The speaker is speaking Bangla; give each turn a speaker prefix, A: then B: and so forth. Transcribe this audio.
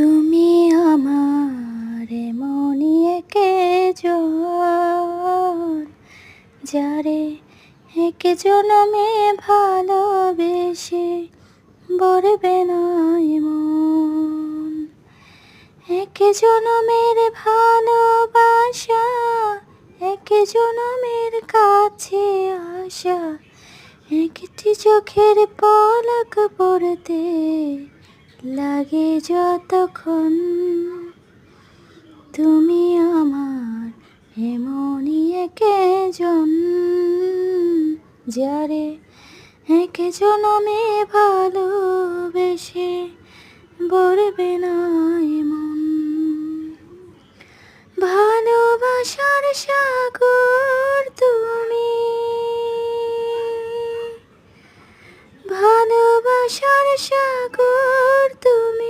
A: তুমি আমার এমনই একেজন, যারে এক জনমে ভালোবেসে বলবে না এমন। এক জনমের ভালোবাসা, এক জনমের কাছে আসা, একটি চোখের পলক পড়তে লাগে যতক্ষণ। তুমি আমার এমনই একেজন, যারে এক জনমে ভালোবেসে বলবে না